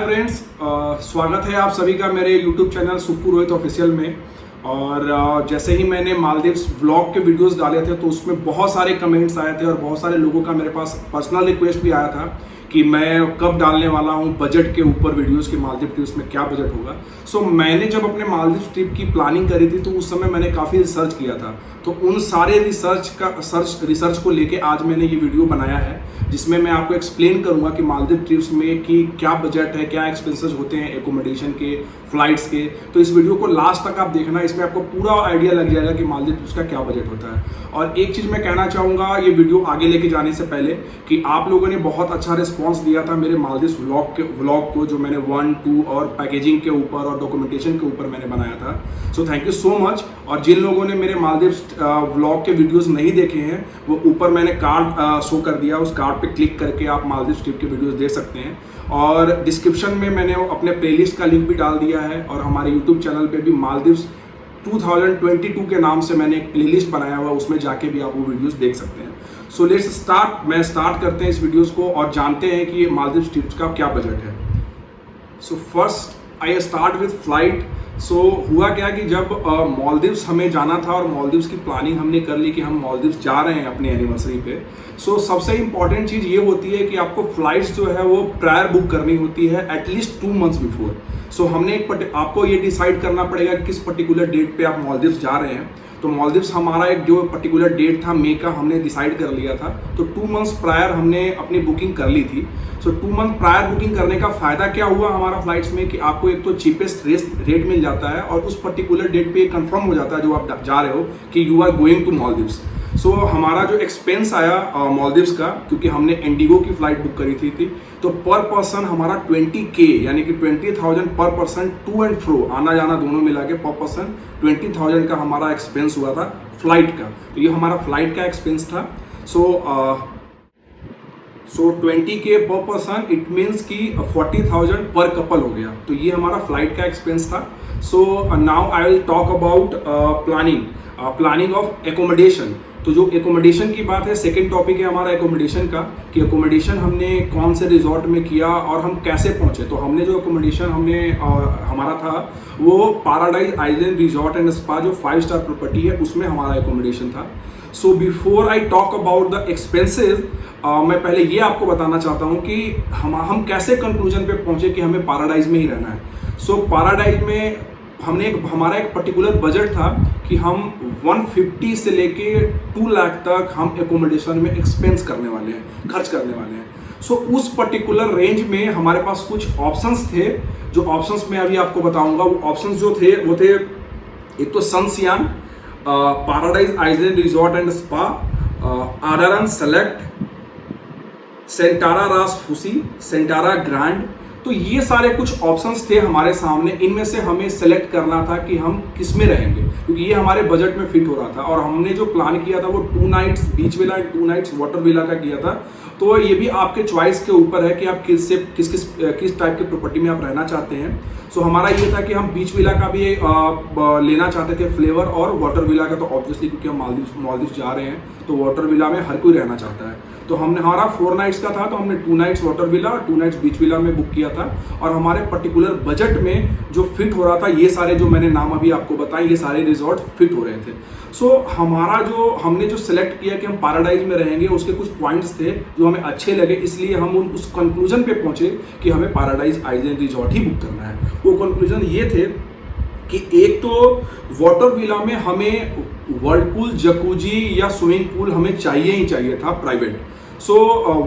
Friends, स्वागत है आप सभी का मेरे YouTube चैनल सुप्पू रोहित ऑफिशियल में। और जैसे ही मैंने मालदीव्स व्लॉग के वीडियोस डाले थे तो उसमें बहुत सारे कमेंट्स आए थे और बहुत सारे लोगों का मेरे पास पर्सनल रिक्वेस्ट भी आया था कि मैं कब डालने वाला हूं बजट के ऊपर वीडियोस कि मालदीव ट्रिप्स में क्या बजट होगा। सो मैंने जब अपने मालदीव ट्रिप की प्लानिंग करी थी तो उस समय मैंने काफ़ी रिसर्च किया था। तो उन सारे रिसर्च को लेके आज मैंने ये वीडियो बनाया है जिसमें मैं आपको एक्सप्लेन करूंगा कि मालदीव ट्रिप्स में कि क्या बजट है, क्या एक्सपेंसेस होते हैं एकोमोडेशन के, फ्लाइट्स के। तो इस वीडियो को लास्ट तक आप देखना, इसमें आपको पूरा आइडिया लग जाएगा कि मालदीव ट्रिप्स का क्या बजट होता है। और एक चीज़ मैं कहना चाहूँगा ये वीडियो आगे लेके जाने से पहले कि आप लोगों ने बहुत अच्छा रिस्पॉन्स दिया था मेरे मालदीव व्लॉग को, जो मैंने 1, 2 और पैकेजिंग के ऊपर और डॉक्यूमेंटेशन के ऊपर मैंने बनाया था। So thank you so much. और जिन लोगों ने मेरे मालदीव व्लॉग के वीडियोस नहीं देखे हैं वो ऊपर मैंने कार्ड शो कर दिया, उस कार्ड पे क्लिक करके आप मालदीव ट्रिप के वीडियोस देख सकते हैं। और डिस्क्रिप्शन में मैंने अपने प्लेलिस्ट का लिंक भी डाल दिया है और हमारे यूट्यूब चैनल पे भी मालदीव्स 2022 के नाम से मैंने एक प्लेलिस्ट बनाया हुआ, उसमें जाके भी आप वो वीडियोस देख सकते हैं। So let's start. मैं स्टार्ट करते हैं इस वीडियोस को और जानते हैं कि मालदीव ट्रिप्स का क्या बजट है। So first I start with flight. So हुआ क्या कि जब मालदीव्स हमें जाना था और मालदीव्स की प्लानिंग हमने कर ली कि हम मालदीव्स जा रहे हैं अपनी एनिवर्सरी पे। सो सबसे इंपॉर्टेंट चीज़ ये होती है कि आपको फ्लाइट्स जो है वो प्रायर बुक करनी होती है एटलीस्ट 2 मंथ्स बिफोर। सो हमने आपको ये डिसाइड करना पड़ेगा कि किस पर्टिकुलर डेट पे आप मालदीव्स जा रहे हैं। तो मालदीव्स हमारा एक जो पर्टिकुलर डेट था मई का, हमने डिसाइड कर लिया था। तो 2 मंथ्स प्रायर हमने अपनी बुकिंग कर ली थी। सो 2 मंथ प्रायर बुकिंग करने का फ़ायदा क्या हुआ हमारा फ्लाइट्स में कि आपको एक तो चीपेस्ट रेट मिल जाता है और उस पर्टिकुलर डेट पे कंफर्म हो जाता है जो आप जा रहे हो कि you are going to Maldives. So हमारा जो एक्सपेंस आया मालदीव्स का, क्योंकि हमने इंडिगो की फ़्लाइट बुक करी थी तो पर पर्सन हमारा 20K यानी कि 20,000 पर पर्सन, टू एंड फ्रो आना जाना दोनों मिला के पर पर्सन 20,000 का हमारा एक्सपेंस हुआ था फ्लाइट का। तो ये हमारा फ्लाइट का एक्सपेंस था। सो 20K पर पर्सन, इट मीन्स कि 40,000 पर कपल हो गया। तो ये हमारा फ्लाइट का एक्सपेंस था। So now I will talk about planning of accommodation. तो जो एकोमोडेशन की बात है, सेकंड टॉपिक है हमारा एकोमोडेशन का कि एकोमोडेशन हमने कौन से रिजॉर्ट में किया और हम कैसे पहुंचे। तो हमने जो एकोमोडेशन हमारा था वो paradise island resort and spa, जो 5 स्टार प्रॉपर्टी है, उसमें हमारा एकोमोडेशन था। So before I talk about the expenses, मैं पहले ये आपको बताना चाहता हूँ कि हम कैसे कंक्लूजन पे पहुंचे कि हमें पैराडाइज में ही रहना है। सो पैराडाइज में हमारा एक पर्टिकुलर बजट था कि हम 150 से लेके 2 लाख तक हम एकोमोडेशन में एक्सपेंस करने वाले हैं, खर्च करने वाले हैं। सो उस पर्टिकुलर रेंज में हमारे पास कुछ ऑप्शंस थे, जो ऑप्शंस मैं अभी आपको बताऊंगा। वो ऑप्शंस जो थे वो थे, एक तो Sun Siyam, paradise island resort and spa, आरारन select, Centara Ras Fushi, Centara grand. तो ये सारे कुछ ऑप्शंस थे हमारे सामने। इनमें से हमें सेलेक्ट करना था कि हम किस में रहेंगे, क्योंकि ये हमारे बजट में फिट हो रहा था। और हमने जो प्लान किया था वो 2 nights beach villa and 2 nights water villa का किया था। तो ये भी आपके चॉइस के ऊपर है कि आप किस टाइप की प्रॉपर्टी में आप रहना चाहते हैं। सो हमारा ये था कि हम बीच विला का भी लेना चाहते थे फ्लेवर, और वाटर विला का तो ऑब्वियसली क्योंकि हम मालदीव जा रहे हैं तो वाटर विला में हर कोई रहना चाहता है। तो हमारा 4 नाइट्स का था, तो हमने 2 नाइट्स वाटर विला और 2 नाइट्स बीच विला में बुक किया था। और हमारे पर्टिकुलर बजट में जो फिट हो रहा था, ये सारे जो मैंने नाम अभी आपको बताए, ये सारे रिजॉर्ट फिट हो रहे थे। सो हमने जो सेलेक्ट किया कि हम पैराडाइज में रहेंगे, उसके कुछ पॉइंट्स थे जो हमें अच्छे लगे, इसलिए हम उस कंक्लूजन पे पहुंचे कि हमें पैराडाइज आइलैंड रिजॉर्ट ही बुक करना है। वो कंक्लूजन ये थे कि एक तो वाटर विला में हमें वर्लपूल, जकूजी या स्विमिंग पूल हमें चाहिए ही चाहिए था प्राइवेट। सो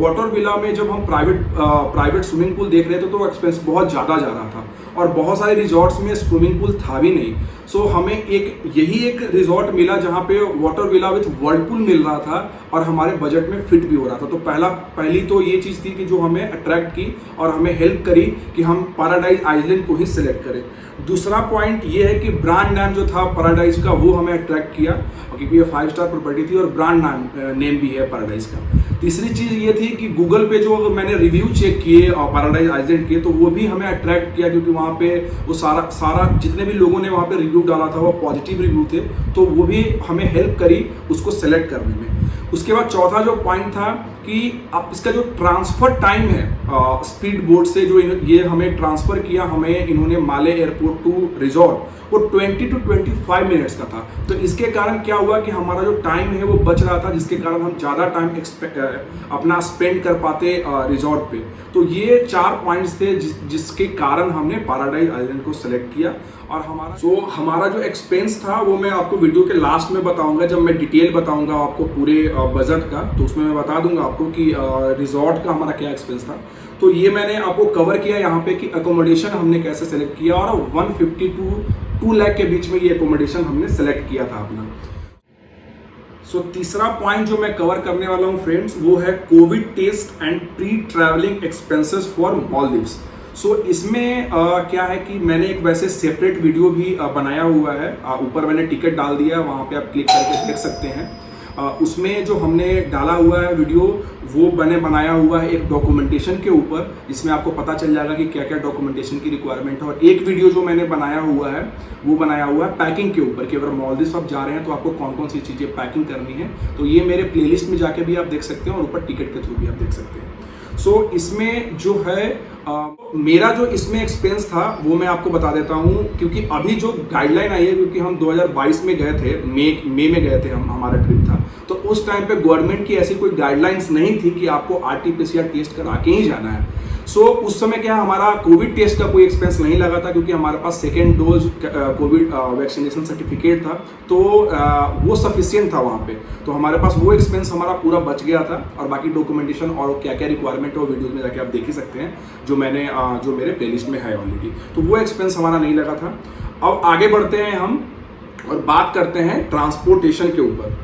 वाटर विला में जब हम प्राइवेट स्विमिंग पूल देख रहे थे तो एक्सपेंस बहुत ज़्यादा जा रहा था और बहुत सारे रिजॉर्ट्स में स्विमिंग पूल था भी नहीं। सो हमें यही एक रिजॉर्ट मिला जहाँ पे वाटर विला विथ वर्लपूल मिल रहा था और हमारे बजट में फिट भी हो रहा था। तो पहली तो ये चीज़ थी कि जो हमें अट्रैक्ट की और हमें हेल्प करी कि हम पैराडाइज आइलैंड को ही सिलेक्ट करें। दूसरा पॉइंट ये है कि ब्रांड नाम जो था पैराडाइज का वो हमें अट्रैक्ट किया, क्योंकि ये 5 स्टार प्रॉपर्टी थी और ब्रांड नेम भी है पैराडाइज का। तीसरी चीज़ ये थी कि गूगल पे जो मैंने रिव्यू चेक किए पैराडाइज आइलैंड के, तो वो भी हमें अट्रैक्ट किया, क्योंकि वहाँ पे वो सारा जितने भी लोगों ने वहाँ पे रिव्यू डाला था वो पॉजिटिव रिव्यू थे। तो वो भी हमें हेल्प करी उसको सेलेक्ट करने में। उसके बाद चौथा जो पॉइंट था कि आप इसका जो ट्रांसफर टाइम है स्पीड बोट से जो ये हमें ट्रांसफर किया हमें इन्होंने माले एयरपोर्ट टू रिजॉर्ट, वो 20 to 25 मिनट्स का था। तो इसके कारण क्या हुआ कि हमारा जो टाइम है वो बच रहा था, जिसके कारण हम ज़्यादा टाइम अपना स्पेंड कर पाते रिजॉर्ट पे। तो ये 4 पॉइंट्स थे जिसके कारण हमने पैराडाइज आइलैंड को सेलेक्ट किया। और हमारा जो एक्सपेंस था वो मैं आपको वीडियो के लास्ट में बताऊंगा, जब मैं डिटेल बताऊंगा आपको पूरे बजट का, तो उसमें मैं बता दूंगा आपको कि रिजॉर्ट का हमारा क्या एक्सपेंस था। तो ये मैंने आपको कवर किया यहाँ पे कि अकोमोडेशन हमने कैसे सेलेक्ट किया, और 150 to 2 लाख के बीच में ये अकोमोडेशन हमने सेलेक्ट किया था अपना। तीसरा पॉइंट जो मैं कवर करने वाला हूँ फ्रेंड्स, वो है Covid test and pre travelling expenses for Maldives. इसमें क्या है कि मैंने एक वैसे सेपरेट वीडियो भी बनाया हुआ है, ऊपर मैंने टिकट डाल दिया है, वहाँ पे आप क्लिक करके देख सकते हैं। उसमें जो हमने डाला हुआ है वीडियो, वो मैंने बनाया हुआ है एक डॉक्यूमेंटेशन के ऊपर, जिसमें आपको पता चल जाएगा कि क्या क्या डॉक्यूमेंटेशन की रिक्वायरमेंट है। और एक वीडियो जो मैंने बनाया हुआ है वो बनाया हुआ है पैकिंग के ऊपर, कि अगर मालदीव्स आप जा रहे हैं तो आपको कौन कौन सी चीज़ें पैकिंग करनी है। तो ये मेरे प्लेलिस्ट में जाके भी आप देख सकते हैं और ऊपर टिकट के थ्रू भी आप देख सकते हैं। इसमें जो है मेरा जो इसमें एक्सपेंस था वो मैं आपको बता देता हूँ, क्योंकि अभी जो गाइडलाइन आई है, क्योंकि हम 2022 में गए थे, मई में गए थे, हमारा ट्रिप था, तो उस टाइम पे गवर्नमेंट की ऐसी कोई गाइडलाइंस नहीं थी कि आपको RT-PCR टेस्ट करा के ही जाना है। उस समय क्या हमारा कोविड टेस्ट का कोई एक्सपेंस नहीं लगा था, क्योंकि हमारे पास second dose covid vaccination certificate था, तो वो सफिशिएंट था वहाँ पे। तो हमारे पास वो एक्सपेंस हमारा पूरा बच गया था। और बाकी डॉक्यूमेंटेशन और क्या क्या रिक्वायरमेंट है वो वीडियोज में जाके आप देख ही सकते हैं, जो मेरे प्लेलिस्ट में है ऑलरेडी। तो वो एक्सपेंस हमारा नहीं लगा था। अब आगे बढ़ते हैं हम और बात करते हैं ट्रांसपोर्टेशन के ऊपर।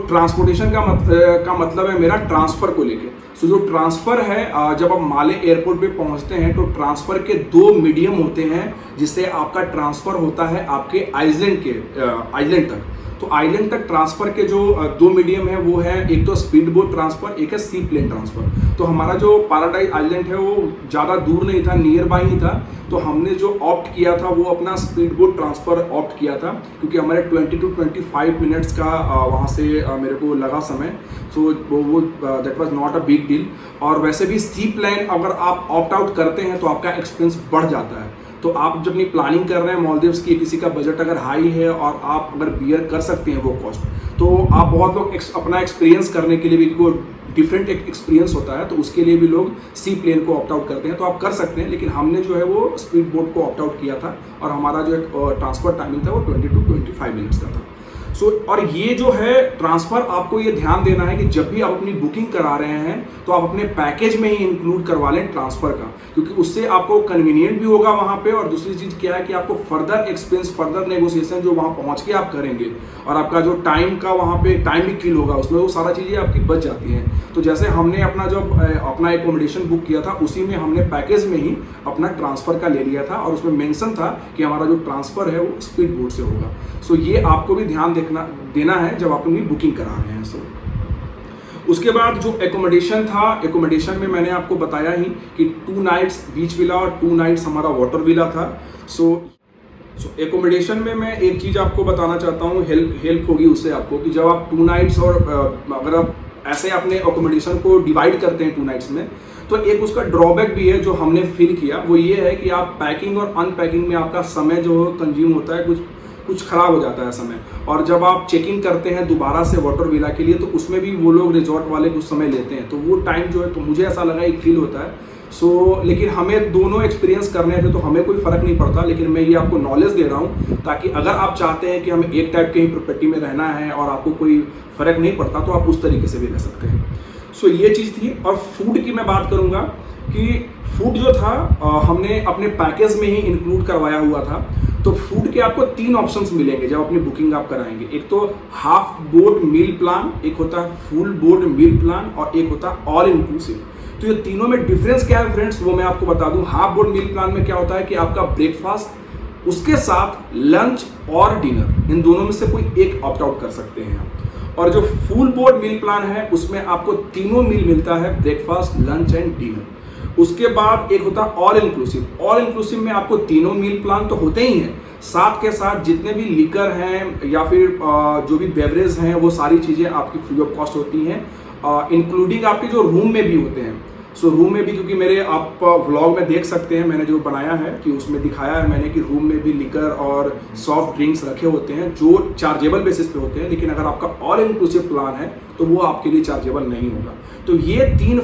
ट्रांसपोर्टेशन का मतलब है मेरा ट्रांसफ़र को लेके। जो ट्रांसफ़र है, जब आप माले एयरपोर्ट पे पहुंचते हैं तो ट्रांसफ़र के 2 मीडियम होते हैं, जिससे आपका ट्रांसफ़र होता है आपके आइलैंड तक। तो आइलैंड तक ट्रांसफ़र के जो 2 मीडियम है वो है, एक तो स्पीड बोट ट्रांसफ़र, एक है सी प्लेन ट्रांसफ़र। तो हमारा जो पैराडाइज आइलैंड है वो ज़्यादा दूर नहीं था, नियर बाई ही था। तो हमने जो ऑप्ट किया था वो अपना स्पीड बोट ट्रांसफ़र ऑप्ट किया था, क्योंकि हमारे 20 to 25 मिनट्स का वहाँ से मेरे को लगा समय। वो that was not a big deal. और वैसे भी सी प्लेन अगर आप ऑप्ट आउट करते हैं तो आपका एक्सपेंस बढ़ जाता है। तो आप जब अपनी प्लानिंग कर रहे हैं मालदीव्स की, किसी का बजट अगर हाई है और आप अगर बियर कर सकते हैं वो कॉस्ट, तो आप बहुत लोग अपना एक्सपीरियंस करने के लिए भी, वो डिफरेंट एक एक्सपीरियंस होता है, तो उसके लिए भी लोग सी प्लेन को ऑप्ट आउट करते हैं। तो आप कर सकते हैं, लेकिन हमने जो है वो स्पीड बोट को ऑप्ट आउट किया था, और हमारा जो एक ट्रांसफर टाइमिंग था वो 20 to 25 मिनट्स का था। और ये जो है ट्रांसफ़र, आपको ये ध्यान देना है कि जब भी आप अपनी बुकिंग करा रहे हैं तो आप अपने पैकेज में ही इंक्लूड करवा लें ट्रांसफ़र का, क्योंकि उससे आपको कन्वीनियंट भी होगा वहाँ पे। और दूसरी चीज़ क्या है कि आपको फर्दर एक्सपेंस, फर्दर नेगोशिएशन जो वहाँ पहुँच के आप करेंगे, और आपका जो टाइम का वहाँ पे टाइम भी किल होगा उसमें, वो सारा चीज़ें आपकी बच जाती हैं। तो जैसे हमने अपना एकोमोडेशन बुक किया था, उसी में हमने पैकेज में ही अपना ट्रांसफ़र का ले लिया था, और उसमें मेंशन था कि हमारा जो ट्रांसफ़र है वो स्पीड बोट से होगा। ये आपको भी ध्यान देना है जब आप अपनी बुकिंग करा रहे हैं। उसके बाद जो एकोमोडेशन था, एकोमोडेशन में मैंने आपको बताया ही कि 2 नाइट्स बीच विला और 2 नाइट्स हमारा वाटर विला था। एकोमोडेशन में मैं एक चीज़ आपको बताना चाहता हूँ, हेल्प होगी उससे आपको, कि जब आप 2 नाइट्स और अगर आप ऐसे अपने एकोमोडेशन को डिवाइड करते हैं 2 नाइट्स में, तो एक उसका ड्रॉबैक भी है जो हमने फील किया। वो ये है कि आप पैकिंग और अनपैकिंग में आपका समय जो कंज्यूम होता है, कुछ खराब हो जाता है समय। और जब आप चेक इन करते हैं दोबारा से वाटर विला के लिए, तो उसमें भी वो लोग रिजॉर्ट वाले कुछ समय लेते हैं, तो वो टाइम जो है, तो मुझे ऐसा लगा एक फील होता है। लेकिन हमें दोनों एक्सपीरियंस करने थे, तो हमें कोई फ़र्क नहीं पड़ता। लेकिन मैं ये आपको नॉलेज दे रहा हूँ, ताकि अगर आप चाहते हैं कि हमें एक टाइप के ही प्रॉपर्टी में रहना है और आपको कोई फ़र्क नहीं पड़ता, तो आप उस तरीके से भी रह सकते हैं। ये चीज़ थी। और फूड की मैं बात करूँगा कि फूड जो था हमने अपने पैकेज में ही इंक्लूड करवाया हुआ था। तो फूड के आपको 3 ऑप्शंस मिलेंगे जब अपनी बुकिंग आप कराएंगे। एक तो हाफ बोर्ड मील प्लान, एक होता है फुल बोर्ड मील प्लान, और एक होता है ऑल इंक्लूसिव। तो ये तीनों में डिफरेंस क्या है फ्रेंड्स, वो मैं आपको बता दूं। हाफ बोर्ड मील प्लान में क्या होता है कि आपका ब्रेकफास्ट, उसके साथ लंच और डिनर, इन दोनों में से कोई एक ऑप्ट आउट कर सकते हैं आप। और जो फुल बोर्ड मील प्लान है, उसमें आपको तीनों मील मिलता है, ब्रेकफास्ट, लंच एंड डिनर। उसके बाद एक होता है ऑल इंक्लूसिव। ऑल इंक्लूसिव में आपको तीनों मील प्लान तो होते ही हैं, साथ के साथ जितने भी लिकर हैं या फिर जो भी बेवरेज हैं वो सारी चीज़ें आपकी फ्री ऑफ कॉस्ट होती हैं, इंक्लूडिंग आपके जो रूम में भी होते हैं। सो रूम में भी, क्योंकि मेरे आप व्लॉग में देख सकते हैं मैंने जो बनाया है कि उसमें दिखाया है मैंने कि रूम में भी लिकर और सॉफ्ट ड्रिंक्स रखे होते हैं जो चार्जेबल बेसिस पे होते हैं, लेकिन अगर आपका ऑल इंक्लूसिव प्लान है तो वो आपके लिए चार्जेबल नहीं होगा। तो ये 3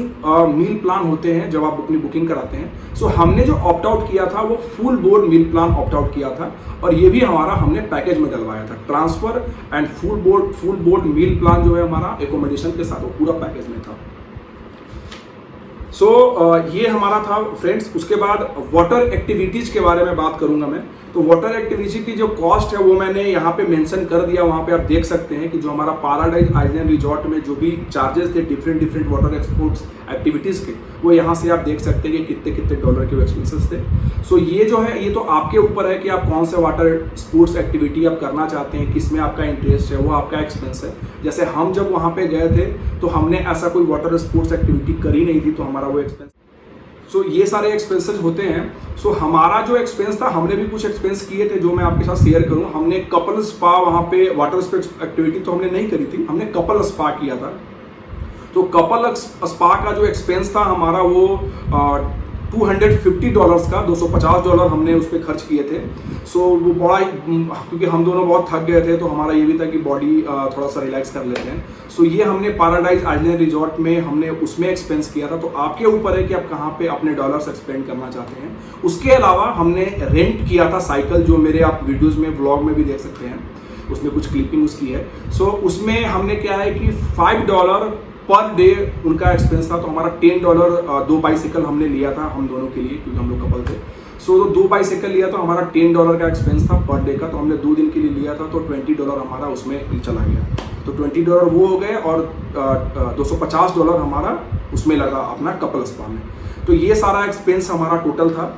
मील प्लान होते हैं जब आप अपनी बुकिंग कराते हैं। सो हमने जो ऑप्ट आउट किया था वो full board meal plan opt out किया था, और ये भी हमारा हमने पैकेज में डलवाया था। Transfer and full board meal plan जो है हमारा एकोमोडेशन के साथ वो पूरा पैकेज में था। ये हमारा था फ्रेंड्स। उसके बाद वाटर एक्टिविटीज़ के बारे में बात करूंगा मैं। तो वाटर एक्टिविटी की जो कॉस्ट है वो मैंने यहाँ पे मेंशन कर दिया, वहाँ पे आप देख सकते हैं कि जो हमारा पैराडाइज आइलैंड रिजॉर्ट में जो भी चार्जेस थे डिफरेंट वाटर स्पोर्ट्स एक्टिविटीज़ के, वो यहाँ से आप देख सकते हैं कि कितने डॉलर के एक्सपेंसेस थे। सो ये जो है ये तो आपके ऊपर है कि आप कौन से वाटर स्पोर्ट्स एक्टिविटी आप करना चाहते हैं, किस में आपका इंटरेस्ट है, वो आपका एक्सपेंस है। जैसे हम जब वहाँ पे गए थे तो हमने ऐसा कोई वाटर स्पोर्ट्स एक्टिविटी करी नहीं थी, तो हमारा वो एक्सपेंस। सो ये सारे एक्सपेंसेस होते हैं। सो हमारा जो एक्सपेंस था, हमने भी कुछ एक्सपेंस किए थे जो मैं आपके साथ शेयर करूं। हमने कपल स्पा, वहाँ पे वाटर स्पोर्ट्स एक्टिविटी तो हमने नहीं करी थी, हमने कपल स्पा किया था। तो कपल स्पा का जो एक्सपेंस था हमारा वो $250 का, $250 हमने उस पर खर्च किए थे। सो वो बड़ा, क्योंकि हम दोनों बहुत थक गए थे तो हमारा ये भी था कि बॉडी थोड़ा सा रिलैक्स कर लेते हैं। सो ये हमने पैराडाइज आइलैंड रिजॉर्ट में हमने उसमें एक्सपेंस किया था। तो आपके ऊपर है कि आप कहाँ पे अपने डॉलर्स एक्सपेंड करना चाहते हैं। उसके अलावा हमने रेंट किया था साइकिल, जो मेरे आप वीडियोज़ में ब्लॉग में भी देख सकते हैं, उसमें कुछ क्लिपिंग उसकी है। सो उसमें हमने क्या है कि $5 पर डे उनका एक्सपेंस था। तो हमारा $10 2 बाइसिकल हमने लिया था हम दोनों के लिए, क्योंकि हम लोग कपल थे। सो 2 बाइसिकल लिया तो हमारा $10 का एक्सपेंस था पर डे का। तो हमने 2 दिन के लिए लिया था, तो $20 हमारा उसमें चला गया। तो $20 वो हो गए, और $250 हमारा उसमें लगा अपना कपल स्पा में। तो ये सारा एक्सपेंस हमारा टोटल था।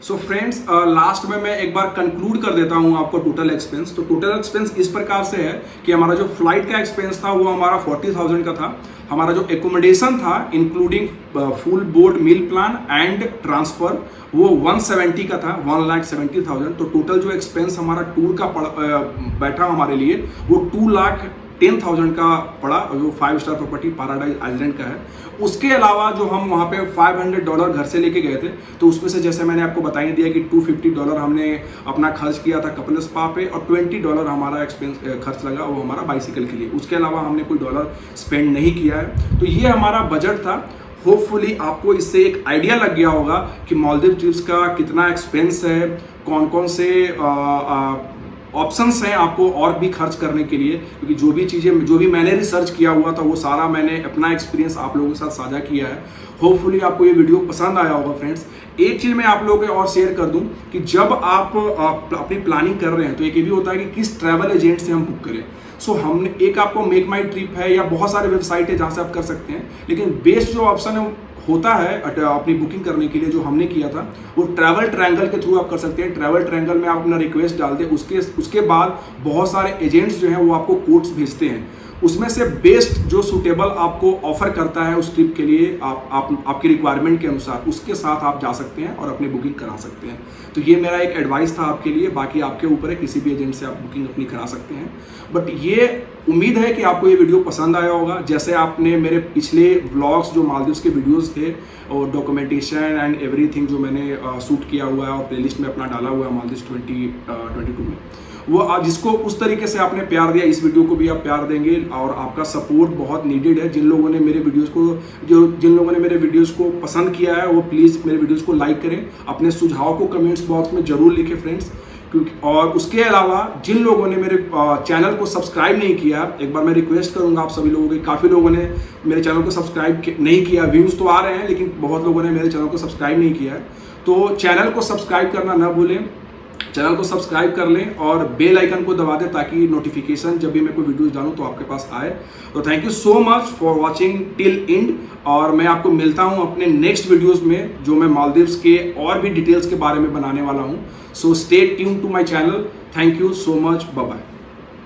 सो फ्रेंड्स, लास्ट में मैं एक बार कंक्लूड कर देता हूँ आपको टोटल एक्सपेंस। तो टोटल एक्सपेंस इस प्रकार से है कि हमारा जो फ्लाइट का एक्सपेंस था वो हमारा 40,000 का था। हमारा जो एकोमोडेशन था including full board meal plan and transfer वो 170 का था, 1,70,000। तो टोटल जो एक्सपेंस हमारा टूर का बैठा हमारे लिए वो 2,10,000 का पड़ा, जो 5 स्टार प्रॉपर्टी पैराडाइज आइलैंड का है। उसके अलावा जो हम वहाँ पे $500 घर से लेके गए थे, तो उसमें से जैसे मैंने आपको बता ही दिया कि $250 हमने अपना खर्च किया था कपल स्पा पे, और $20 हमारा एक्सपेंस खर्च लगा वो हमारा बाइसिकल के लिए। उसके अलावा हमने कोई डॉलर स्पेंड नहीं किया है। तो ये हमारा बजट था। होपफुली आपको इससे एक आइडिया लग गया होगा कि मालदीव ट्रिप्स का कितना एक्सपेंस है, कौन कौन से ऑप्शंस हैं आपको और भी खर्च करने के लिए। क्योंकि जो भी मैंने रिसर्च किया हुआ था वो सारा मैंने अपना एक्सपीरियंस आप लोगों के साथ साझा किया है। होपफुली आपको ये वीडियो पसंद आया होगा फ्रेंड्स। एक चीज़ मैं आप लोगों को और शेयर कर दूं कि जब आप अपनी प्लानिंग कर रहे हैं तो एक ये भी होता है कि किस ट्रैवल एजेंट से हम बुक करें। सो हमने एक आपको मेक माई ट्रिप है या बहुत सारे वेबसाइट है जहाँ से आप कर सकते हैं, लेकिन बेस्ट जो ऑप्शन है होता है अपनी बुकिंग करने के लिए जो हमने किया था वो ट्रैवल ट्रायंगल के थ्रू आप कर सकते हैं। ट्रैवल ट्रायंगल में आप अपना रिक्वेस्ट डाल दें, उसके बाद बहुत सारे एजेंट्स जो हैं वो आपको कोड्स भेजते हैं। उसमें से बेस्ट जो सूटेबल आपको ऑफर करता है उस ट्रिप के लिए आपकी रिक्वायरमेंट के अनुसार, उसके साथ आप जा सकते हैं और अपनी बुकिंग करा सकते हैं। तो ये मेरा एक एडवाइस था आपके लिए। बाकी आपके ऊपर है, किसी भी एजेंट से आप बुकिंग अपनी करा सकते हैं। बट ये उम्मीद है कि आपको ये वीडियो पसंद आया होगा। जैसे आपने मेरे पिछले व्लॉग्स जो मालदीव्स के वीडियोस थे और डॉक्यूमेंटेशन एंड एवरीथिंग जो मैंने शूट किया हुआ है और प्लेलिस्ट में अपना डाला हुआ है मालदीव्स 2022 में, वो जिसको उस तरीके से आपने प्यार दिया, इस वीडियो को भी आप प्यार देंगे। और आपका सपोर्ट बहुत नीडेड है। जिन लोगों ने मेरे वीडियोस को पसंद किया है वो प्लीज़ मेरे वीडियोस को लाइक करें, अपने सुझाव को कमेंट्स बॉक्स में जरूर लिखें फ्रेंड्स। और उसके अलावा जिन लोगों ने मेरे चैनल को सब्सक्राइब नहीं किया, एक बार मैं रिक्वेस्ट करूंगा आप सभी लोगों की। काफ़ी लोगों ने मेरे चैनल को सब्सक्राइब नहीं किया, व्यूज़ तो आ रहे हैं लेकिन बहुत लोगों ने मेरे चैनल को सब्सक्राइब नहीं किया है। तो चैनल को सब्सक्राइब करना ना भूलें, चैनल को सब्सक्राइब कर लें और बेल आइकन को दबा दें ताकि नोटिफिकेशन जब भी मैं कोई वीडियोस डालूं तो आपके पास आए। तो thank you so much for watching till and, और मैं आपको मिलता हूं अपने नेक्स्ट वीडियोस में जो मैं मालदीव्स के और भी डिटेल्स के बारे में बनाने वाला हूं। So stay tune to my channel. Thank you so much, bye bye.